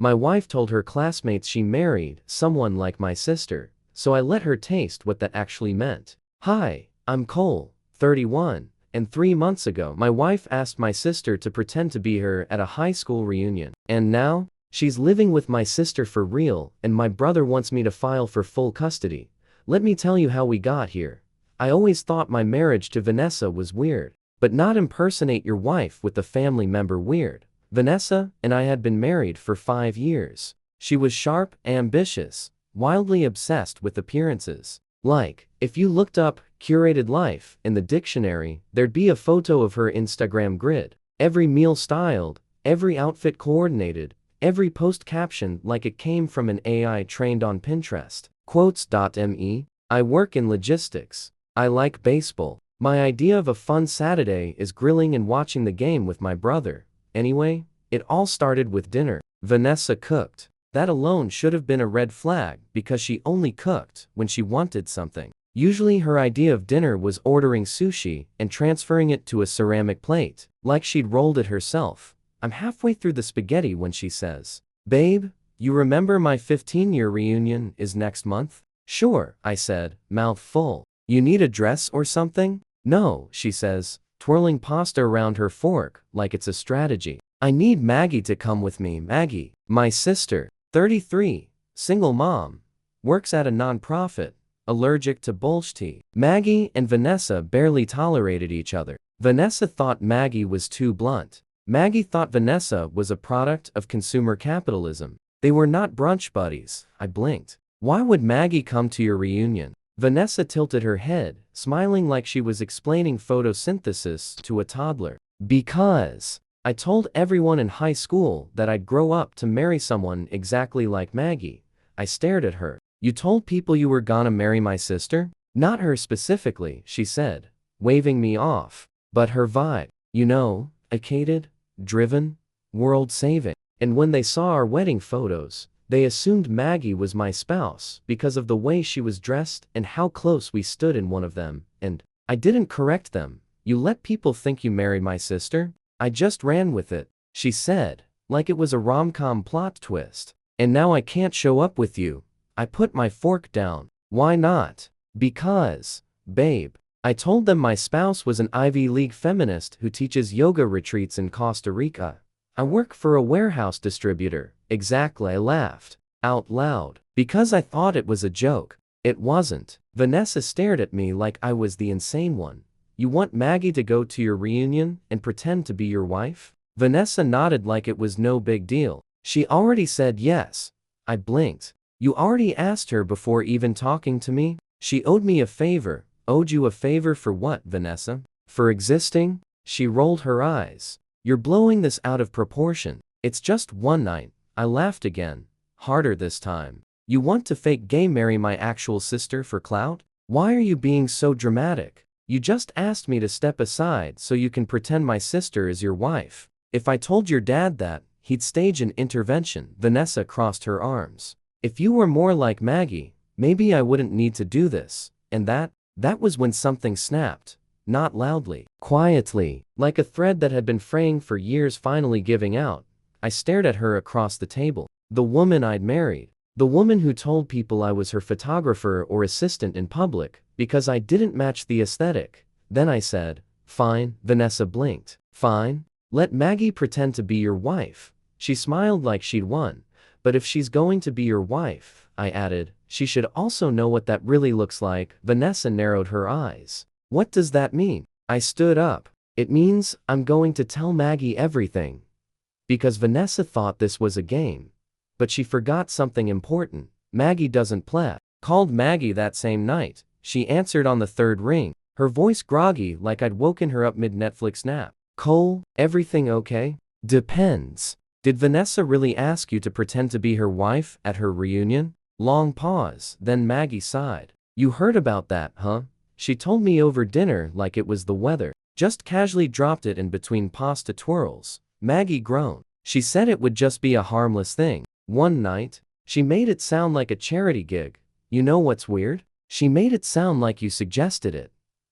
My wife told her classmates she married someone like my sister, so I let her taste what that actually meant. Hi, I'm Cole, 31, and 3 months ago my wife asked my sister to pretend to be her at a high school reunion. And now, she's living with my sister for real, and my brother wants me to file for full custody. Let me tell you how we got here. I always thought my marriage to Vanessa was weird. But not impersonate your wife with the family member weird. Vanessa and I had been married for 5 years. She was sharp, ambitious, wildly obsessed with appearances. Like, if you looked up curated life in the dictionary, there'd be a photo of her Instagram grid. Every meal styled, every outfit coordinated, every post captioned like it came from an AI trained on Pinterest. Quotes.me. I work in logistics. I like baseball. My idea of a fun Saturday is grilling and watching the game with my brother. Anyway, it all started with dinner. Vanessa cooked. That alone should have been a red flag because she only cooked when she wanted something. Usually her idea of dinner was ordering sushi and transferring it to a ceramic plate, like she'd rolled it herself. I'm halfway through the spaghetti when she says, "Babe, you remember my 15-year reunion is next month?" "Sure," I said, mouth full. "You need a dress or something?" "No," she says, twirling pasta around her fork like it's a strategy. "I need Maggie to come with me." Maggie, my sister, 33, single mom, works at a nonprofit, allergic to bullshit. Maggie and Vanessa barely tolerated each other. Vanessa thought Maggie was too blunt. Maggie thought Vanessa was a product of consumer capitalism. They were not brunch buddies. I blinked. "Why would Maggie come to your reunion?" Vanessa tilted her head, smiling like she was explaining photosynthesis to a toddler. "Because I told everyone in high school that I'd grow up to marry someone exactly like Maggie." I stared at her. "You told people you were gonna marry my sister?" "Not her specifically," she said, waving me off. "But her vibe. You know, educated, driven, world-saving." And when they saw our wedding photos, they assumed Maggie was my spouse because of the way she was dressed and how close we stood in one of them, and I didn't correct them. "You let people think you married my sister?" "I just ran with it," she said, like it was a rom-com plot twist. "And now I can't show up with you." I put my fork down. "Why not?" "Because, babe, I told them my spouse was an Ivy League feminist who teaches yoga retreats in Costa Rica. I work for a warehouse distributor." "Exactly," I laughed out loud, because I thought it was a joke. It wasn't. Vanessa stared at me like I was the insane one. "You want Maggie to go to your reunion and pretend to be your wife?" Vanessa nodded like it was no big deal. "She already said yes." I blinked. "You already asked her before even talking to me?" "She owed me a favor." "Owed you a favor for what, Vanessa?" "For existing?" She rolled her eyes. "You're blowing this out of proportion. It's just one night." I laughed again, harder this time. "You want to fake gay marry my actual sister for clout? Why are you being so dramatic? You just asked me to step aside so you can pretend my sister is your wife. If I told your dad that, he'd stage an intervention." Vanessa crossed her arms. "If you were more like Maggie, maybe I wouldn't need to do this." And that was when something snapped. Not loudly, quietly, like a thread that had been fraying for years finally giving out. I stared at her across the table. The woman I'd married. The woman who told people I was her photographer or assistant in public because I didn't match the aesthetic. Then I said, "Fine." Vanessa blinked. "Fine? Let Maggie pretend to be your wife." She smiled like she'd won. "But if she's going to be your wife," I added, "she should also know what that really looks like." Vanessa narrowed her eyes. "What does that mean?" I stood up. "It means I'm going to tell Maggie everything." Because Vanessa thought this was a game. But she forgot something important. Maggie doesn't play. Called Maggie that same night. She answered on the third ring, her voice groggy like I'd woken her up mid-Netflix nap. "Cole, everything okay?" "Depends. Did Vanessa really ask you to pretend to be her wife at her reunion?" Long pause, then Maggie sighed. "You heard about that, huh? She told me over dinner like it was the weather." Just casually dropped it in between pasta twirls. Maggie groaned. "She said it would just be a harmless thing. One night." She made it sound like a charity gig. "You know what's weird? She made it sound like you suggested it.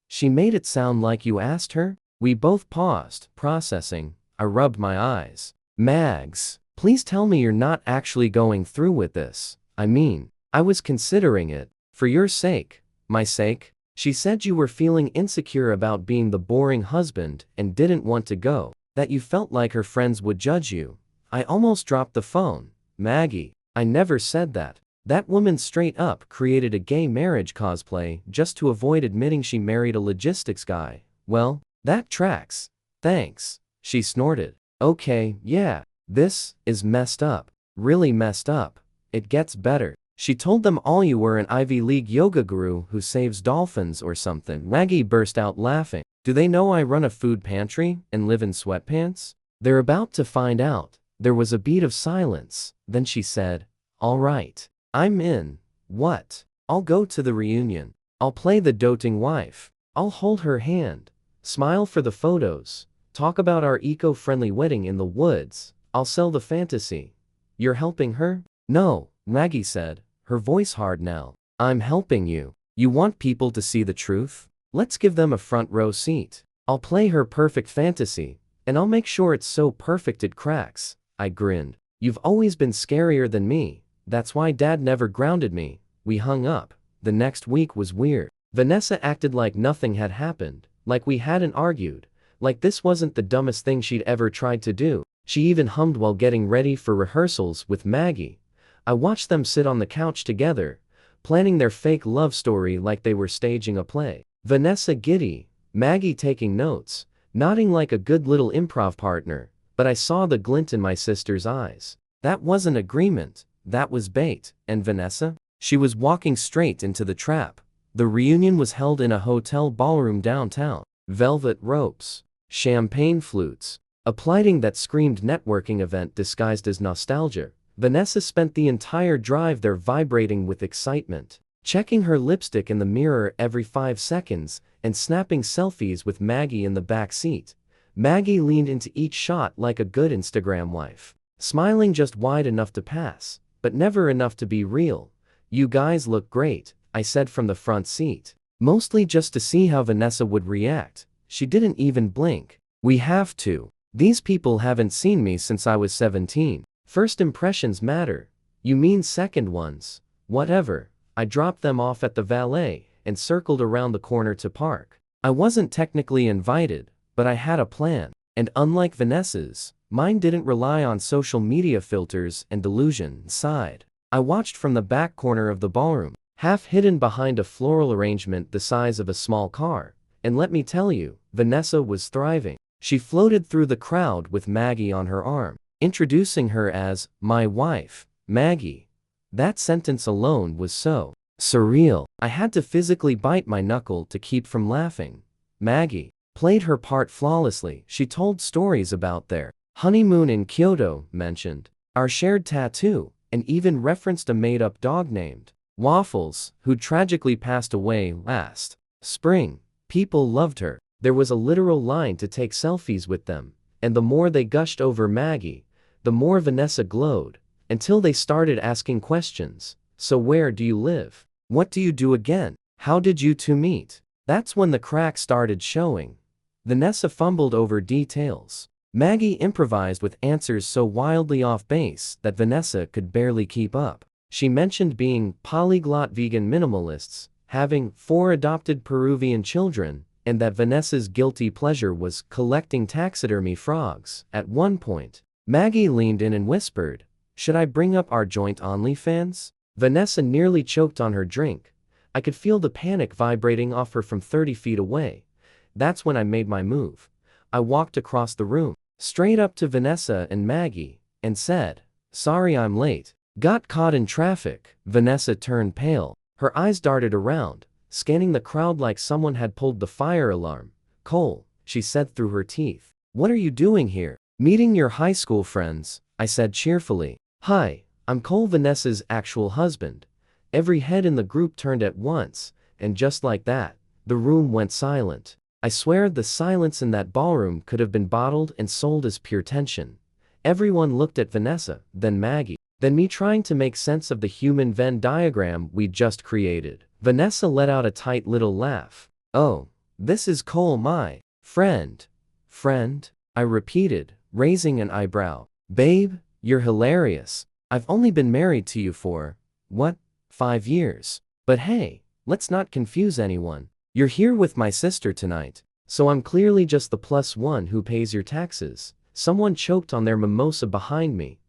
She made it sound like you asked her." We both paused, processing. I rubbed my eyes. "Mags, Please tell me you're not actually going through with this. I mean, I was considering it. For your sake. My sake? She said you were feeling insecure about being the boring husband and didn't want to go. That you felt like her friends would judge you. I almost dropped the phone. Maggie, I never said that. That woman straight up created a gay marriage cosplay just to avoid admitting she married a logistics guy. Well, that tracks. Thanks. She snorted. Okay, yeah. This is messed up. Really messed up. It gets better. She told them all you were an Ivy League yoga guru who saves dolphins or something. Maggie burst out laughing. Do they know I run a food pantry and live in sweatpants? They're about to find out. There was a beat of silence. Then she said, all right. I'm in. What? I'll go to the reunion. I'll play the doting wife. I'll hold her hand. Smile for the photos. Talk about our eco-friendly wedding in the woods. I'll sell the fantasy. You're helping her? No, Maggie said, her voice hard now. I'm helping you. You want people to see the truth? Let's give them a front row seat. I'll play her perfect fantasy, and I'll make sure it's so perfect it cracks. I grinned. You've always been scarier than me. That's why Dad never grounded me. We hung up. The next week was weird. Vanessa acted like nothing had happened, like we hadn't argued, like this wasn't the dumbest thing she'd ever tried to do. She even hummed while getting ready for rehearsals with Maggie. I watched them sit on the couch together, planning their fake love story like they were staging a play. Vanessa giddy, Maggie taking notes, nodding like a good little improv partner, but I saw the glint in my sister's eyes. That wasn't agreement, that was bait. And Vanessa? She was walking straight into the trap. The reunion was held in a hotel ballroom downtown. Velvet ropes, champagne flutes, a lighting that screamed networking event disguised as nostalgia. Vanessa spent the entire drive there vibrating with excitement, checking her lipstick in the mirror every 5 seconds and snapping selfies with Maggie in the back seat. Maggie leaned into each shot like a good Instagram wife, smiling just wide enough to pass, but never enough to be real. You guys look great, I said from the front seat, mostly just to see how Vanessa would react. She didn't even blink. We have to. These people haven't seen me since I was 17. First impressions matter. You mean second ones? Whatever. I dropped them off at the valet and circled around the corner to park. I wasn't technically invited, but I had a plan. And unlike Vanessa's, mine didn't rely on social media filters and delusion. Sighed. I watched from the back corner of the ballroom, half hidden behind a floral arrangement the size of a small car. And let me tell you, Vanessa was thriving. She floated through the crowd with Maggie on her arm, introducing her as my wife, Maggie. That sentence alone was so surreal. I had to physically bite my knuckle to keep from laughing. Maggie played her part flawlessly. She told stories about their honeymoon in Kyoto, mentioned our shared tattoo, and even referenced a made-up dog named Waffles, who tragically passed away last spring. People loved her. There was a literal line to take selfies with them, and the more they gushed over Maggie, the more Vanessa glowed, until they started asking questions. So where do you live? What do you do again? How did you two meet? That's when the cracks started showing. Vanessa fumbled over details. Maggie improvised with answers so wildly off base that Vanessa could barely keep up. She mentioned being polyglot vegan minimalists, having 4 adopted Peruvian children, and that Vanessa's guilty pleasure was collecting taxidermy frogs. At one point, Maggie leaned in and whispered, "Should I bring up our joint OnlyFans?" Vanessa nearly choked on her drink. I could feel the panic vibrating off her from 30 feet away. That's when I made my move. I walked across the room, straight up to Vanessa and Maggie, and said, "Sorry I'm late. Got caught in traffic." Vanessa turned pale. Her eyes darted around, scanning the crowd like someone had pulled the fire alarm. "Cole," she said through her teeth. "What are you doing here?" "Meeting your high school friends," I said cheerfully. "Hi, I'm Cole, Vanessa's actual husband." Every head in the group turned at once, and just like that, the room went silent. I swear the silence in that ballroom could have been bottled and sold as pure tension. Everyone looked at Vanessa, then Maggie, then me, trying to make sense of the human Venn diagram we'd just created. Vanessa let out a tight little laugh. "Oh, this is Cole, my friend." "Friend?" I repeated, raising an eyebrow. "Babe, You're hilarious. I've only been married to you for, what, 5 years? But hey, let's not confuse anyone. You're here with my sister tonight, so I'm clearly just the plus one who pays your taxes. Someone choked on their mimosa behind me.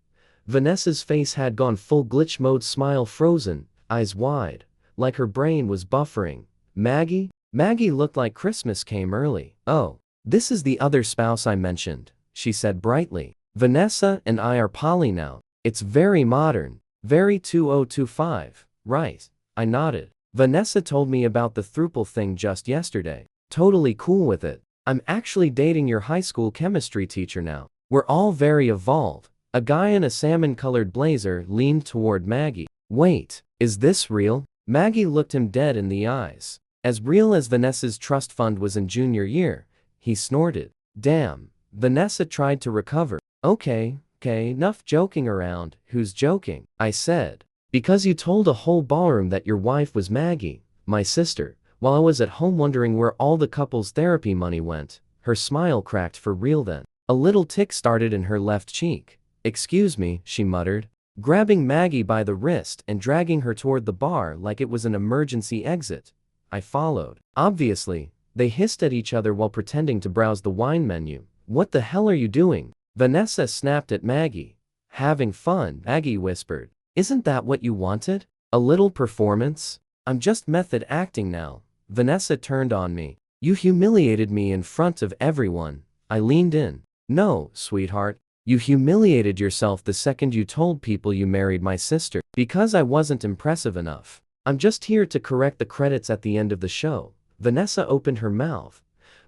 Vanessa's face had gone full glitch mode, smile frozen, eyes wide, like her brain was buffering. Maggie? Maggie looked like Christmas came early. Oh, this is the other spouse I mentioned, she said brightly. Vanessa and I are poly now. It's very modern, very 2025, right? I nodded. Vanessa told me about the throuple thing just yesterday. Totally cool with it. I'm actually dating your high school chemistry teacher now. We're all very evolved. A guy in a salmon-colored blazer leaned toward Maggie. Wait, is this real? Maggie looked him dead in the eyes. As real as Vanessa's trust fund was in junior year, he snorted. Damn. Vanessa tried to recover. Okay, enough joking around. Who's joking? I said. Because you told a whole ballroom that your wife was Maggie, my sister, while I was at home wondering where all the couple's therapy money went. Her smile cracked for real then. A little tick started in her left cheek. Excuse me, she muttered, grabbing Maggie by the wrist and dragging her toward the bar like it was an emergency exit. I followed. Obviously, they hissed at each other while pretending to browse the wine menu. What the hell are you doing? Vanessa snapped at Maggie. Having fun, Maggie whispered. Isn't that what you wanted? A little performance? I'm just method acting now. Vanessa turned on me. You humiliated me in front of everyone. I leaned in. No, sweetheart. You humiliated yourself the second you told people you married my sister. Because I wasn't impressive enough. I'm just here to correct the credits at the end of the show. Vanessa opened her mouth,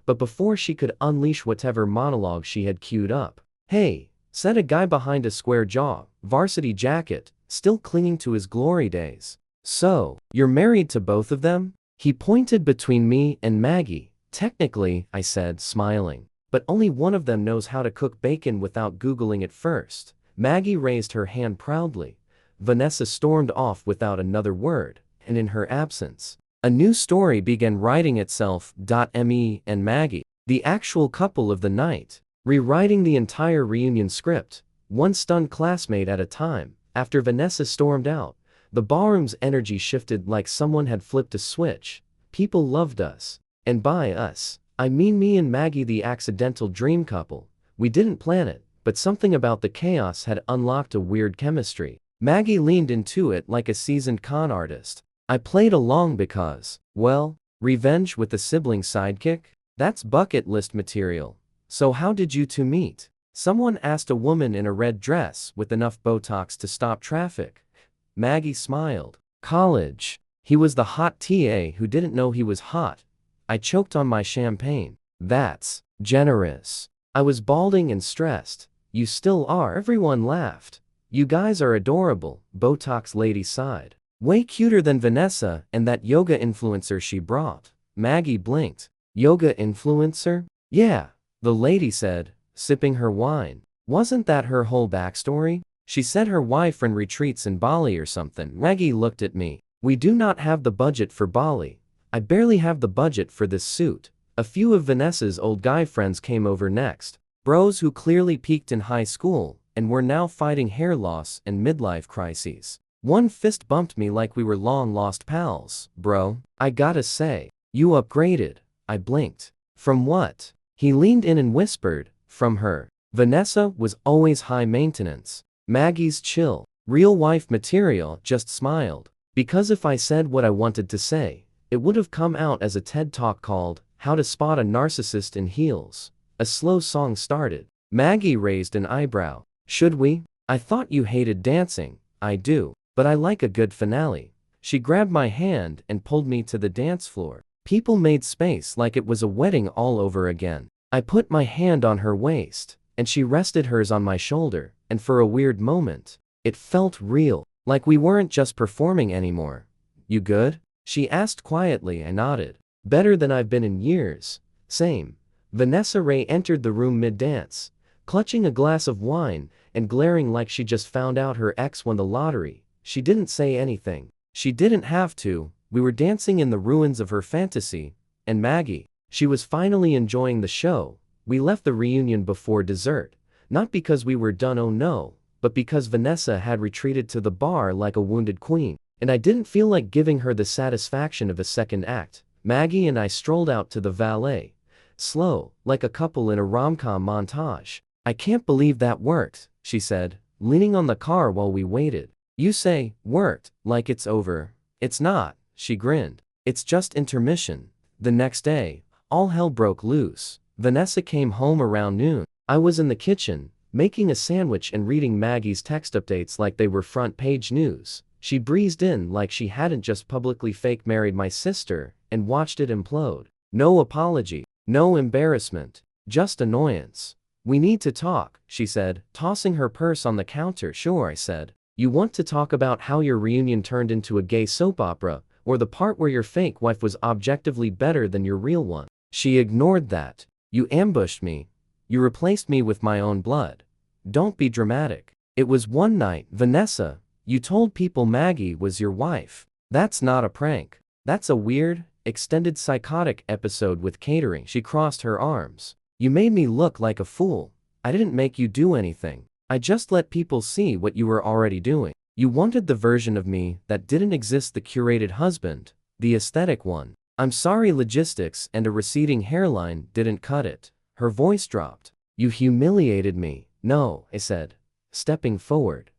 but before she could unleash whatever monologue she had queued up. Hey, said a guy behind a square jaw, varsity jacket, still clinging to his glory days. So, you're married to both of them? He pointed between me and Maggie. Technically, I said, smiling. But only one of them knows how to cook bacon without Googling it first. Maggie raised her hand proudly. Vanessa stormed off without another word, and in her absence, a new story began writing itself. Me and Maggie, the actual couple of the night, rewriting the entire reunion script, one stunned classmate at a time. After Vanessa stormed out, the ballroom's energy shifted like someone had flipped a switch. People loved us. And by us, I mean me and Maggie, the accidental dream couple. We didn't plan it, but something about the chaos had unlocked a weird chemistry. Maggie leaned into it like a seasoned con artist. I played along because, well, revenge with a sibling sidekick? That's bucket list material. So how did you two meet? Someone asked a woman in a red dress with enough Botox to stop traffic. Maggie smiled. College. He was the hot TA who didn't know he was hot. I choked on my champagne. That's generous. I was balding and stressed. You still are. Everyone laughed. You guys are adorable, Botox lady sighed. Way cuter than Vanessa and that yoga influencer she brought. Maggie blinked. Yoga influencer? Yeah, the lady said, sipping her wine. Wasn't that her whole backstory? She said her wife retreats in Bali or something. Maggie looked at me. We do not have the budget for Bali. I barely have the budget for this suit. A few of Vanessa's old guy friends came over next. Bros who clearly peaked in high school and were now fighting hair loss and midlife crises. One fist bumped me like we were long-lost pals. Bro, I gotta say, you upgraded. I blinked. From what? He leaned in and whispered, from her. Vanessa was always high maintenance. Maggie's chill, real wife material, just smiled. Because if I said what I wanted to say, it would have come out as a TED Talk called, How to Spot a Narcissist in Heels. A slow song started. Maggie raised an eyebrow. Should we? I thought you hated dancing. I do, but I like a good finale. She grabbed my hand and pulled me to the dance floor. People made space like it was a wedding all over again. I put my hand on her waist, and she rested hers on my shoulder, and for a weird moment, it felt real, like we weren't just performing anymore. You good? She asked quietly. I nodded. Better than I've been in years. Same. Vanessa Ray entered the room mid-dance, clutching a glass of wine and glaring like she just found out her ex won the lottery. She didn't say anything. She didn't have to. We were dancing in the ruins of her fantasy. And Maggie, she was finally enjoying the show. We left the reunion before dessert. Not because we were done, oh no, but because Vanessa had retreated to the bar like a wounded queen, and I didn't feel like giving her the satisfaction of a second act. Maggie and I strolled out to the valet. Slow, like a couple in a rom-com montage. "I can't believe that worked," she said, leaning on the car while we waited. "You say, worked, like it's over. It's not," she grinned. "It's just intermission." The next day, all hell broke loose. Vanessa came home around noon. I was in the kitchen, making a sandwich and reading Maggie's text updates like they were front-page news. She breezed in like she hadn't just publicly fake married my sister and watched it implode. No apology, no embarrassment, just annoyance. "We need to talk," she said, tossing her purse on the counter. "Sure," I said. "You want to talk about how your reunion turned into a gay soap opera, or the part where your fake wife was objectively better than your real one?" She ignored that. "You ambushed me. You replaced me with my own blood. Don't be dramatic. It was one night, Vanessa. You told people Maggie was your wife. That's not a prank. That's a weird, extended psychotic episode with catering." She crossed her arms. "You made me look like a fool. I didn't make you do anything. I just let people see what you were already doing. You wanted the version of me that didn't exist, the curated husband, the aesthetic one. I'm sorry, logistics and a receding hairline didn't cut it." Her voice dropped. "You humiliated me." "No," I said, stepping forward.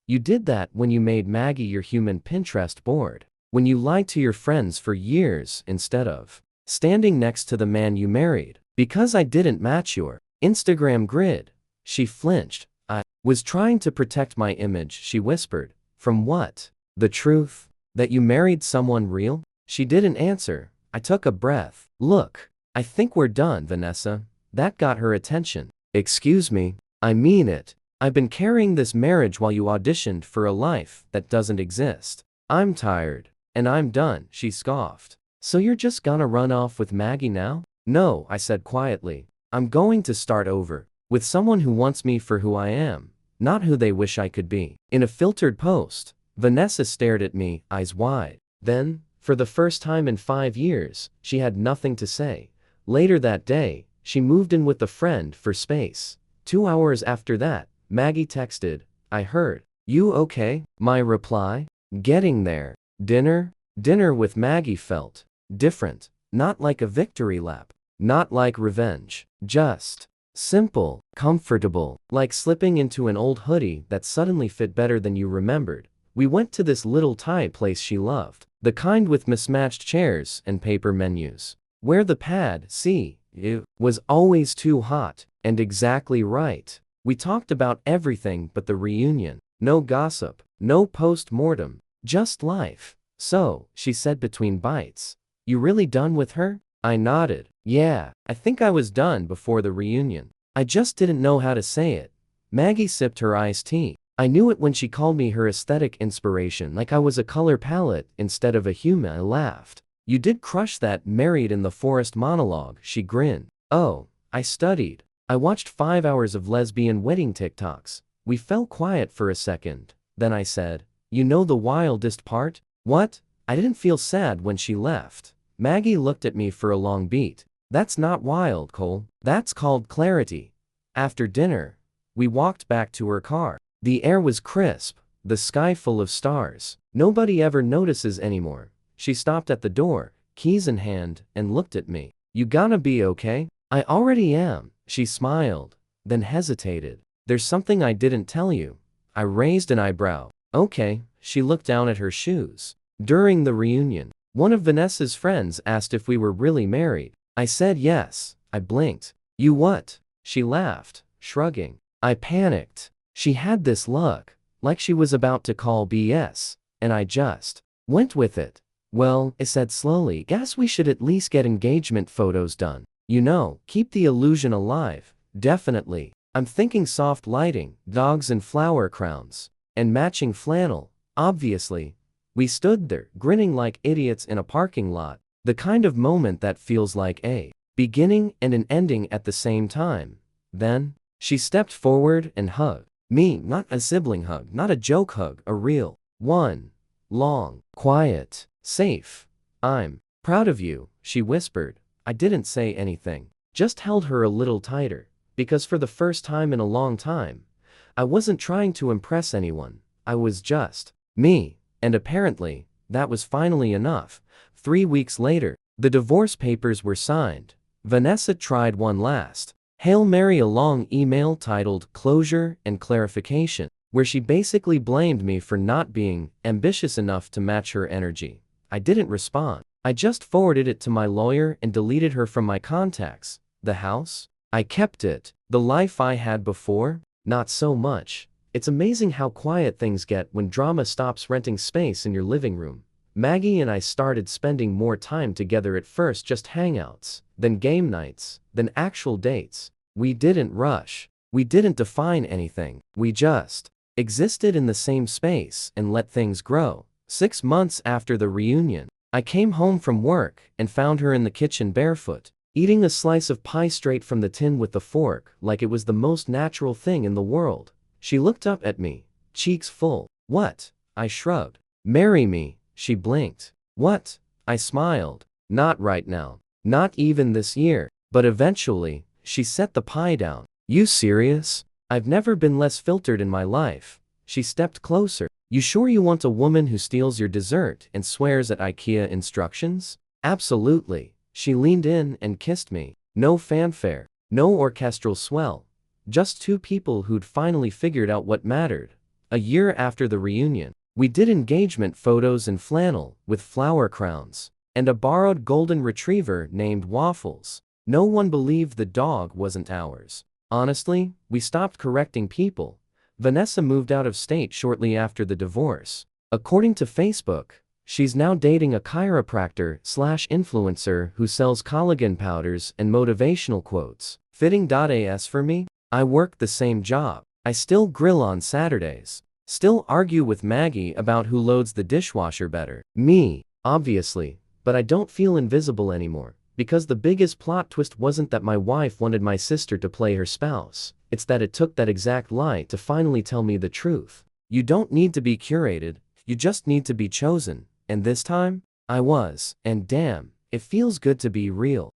"You did that when you made Maggie your human Pinterest board. When you lied to your friends for years instead of standing next to the man you married. Because I didn't match your Instagram grid." She flinched. "I was trying to protect my image," she whispered. "From what? The truth? That you married someone real?" She didn't answer. I took a breath. "Look, I think we're done, Vanessa." That got her attention. "Excuse me, I mean it. I've been carrying this marriage while you auditioned for a life that doesn't exist. I'm tired. And I'm done," she scoffed. "So you're just gonna run off with Maggie now?" "No," I said quietly. "I'm going to start over. With someone who wants me for who I am, not who they wish I could be." In a filtered post, Vanessa stared at me, eyes wide. Then, for the first time in 5 years, she had nothing to say. Later that day, she moved in with a friend for space. 2 hours after that, Maggie texted, "I heard. You okay?" My reply? "Getting there." Dinner? Dinner with Maggie felt different. Not like a victory lap. Not like revenge. Just simple, comfortable, like slipping into an old hoodie that suddenly fit better than you remembered. We went to this little Thai place she loved. The kind with mismatched chairs and paper menus. Where the pad, it was always too hot, and exactly right. We talked about everything but the reunion. No gossip, no post-mortem, just life. "So," she said between bites, "you really done with her?" I nodded. "Yeah, I think I was done before the reunion. I just didn't know how to say it." Maggie sipped her iced tea. "I knew it when she called me her aesthetic inspiration, like I was a color palette instead of a human." I laughed. "You did crush that married in the forest monologue," she grinned. "Oh, I studied. I watched 5 hours of lesbian wedding TikToks." We fell quiet for a second. Then I said, "You know the wildest part?" "What?" I didn't feel sad when she left. Maggie looked at me for a long beat. "That's not wild, Cole. That's called clarity." After dinner, we walked back to her car. The air was crisp, the sky full of stars. Nobody ever notices anymore. She stopped at the door, keys in hand, and looked at me. "You gonna be okay?" "I already am." She smiled, then hesitated. "There's something I didn't tell you." I raised an eyebrow. "Okay." She looked down at her shoes. During the reunion, one of Vanessa's friends asked if we were really married. I said yes. I blinked. "You what?" She laughed, shrugging. I panicked. She had this look, like she was about to call BS, and I just went with it. "Well," I said slowly, "guess we should at least get engagement photos done. You know, keep the illusion alive." "Definitely." I'm thinking soft lighting, dogs and flower crowns, and matching flannel, obviously. We stood there, grinning like idiots in a parking lot. The kind of moment that feels like a beginning and an ending at the same time. Then, she stepped forward and hugged me, not a sibling hug, not a joke hug, a real one. Long, quiet, safe. "I'm proud of you," she whispered. I didn't say anything, just held her a little tighter, because for the first time in a long time, I wasn't trying to impress anyone. I was just me. And apparently, that was finally enough. 3 weeks later, the divorce papers were signed. Vanessa tried one last Hail Mary, a long email titled Closure and Clarification, where she basically blamed me for not being ambitious enough to match her energy. I didn't respond. I just forwarded it to my lawyer and deleted her from my contacts. The house? I kept it. The life I had before? Not so much. It's amazing how quiet things get when drama stops renting space in your living room. Maggie and I started spending more time together, at first just hangouts, then game nights, then actual dates. We didn't rush. We didn't define anything. We just existed in the same space and let things grow. 6 months after the reunion, I came home from work and found her in the kitchen barefoot, eating a slice of pie straight from the tin with the fork like it was the most natural thing in the world. She looked up at me, cheeks full. What? I shrugged. Marry me. She blinked. What? I smiled. Not right now. Not even this year. But eventually, she set the pie down. You serious? I've never been less filtered in my life. She stepped closer. You sure you want a woman who steals your dessert and swears at IKEA instructions? Absolutely. She leaned in and kissed me. No fanfare. No orchestral swell. Just two people who'd finally figured out what mattered. A year after the reunion, we did engagement photos in flannel with flower crowns and a borrowed golden retriever named Waffles. No one believed the dog wasn't ours. Honestly, we stopped correcting people. Vanessa moved out of state shortly after the divorce. According to Facebook, she's now dating a chiropractor/influencer who sells collagen powders and motivational quotes. Fitting.as for me? I work the same job. I still grill on Saturdays. Still argue with Maggie about who loads the dishwasher better. Me, obviously, but I don't feel invisible anymore. Because the biggest plot twist wasn't that my wife wanted my sister to play her spouse. It's that it took that exact lie to finally tell me the truth. You don't need to be curated, you just need to be chosen. And this time, I was. And damn, it feels good to be real.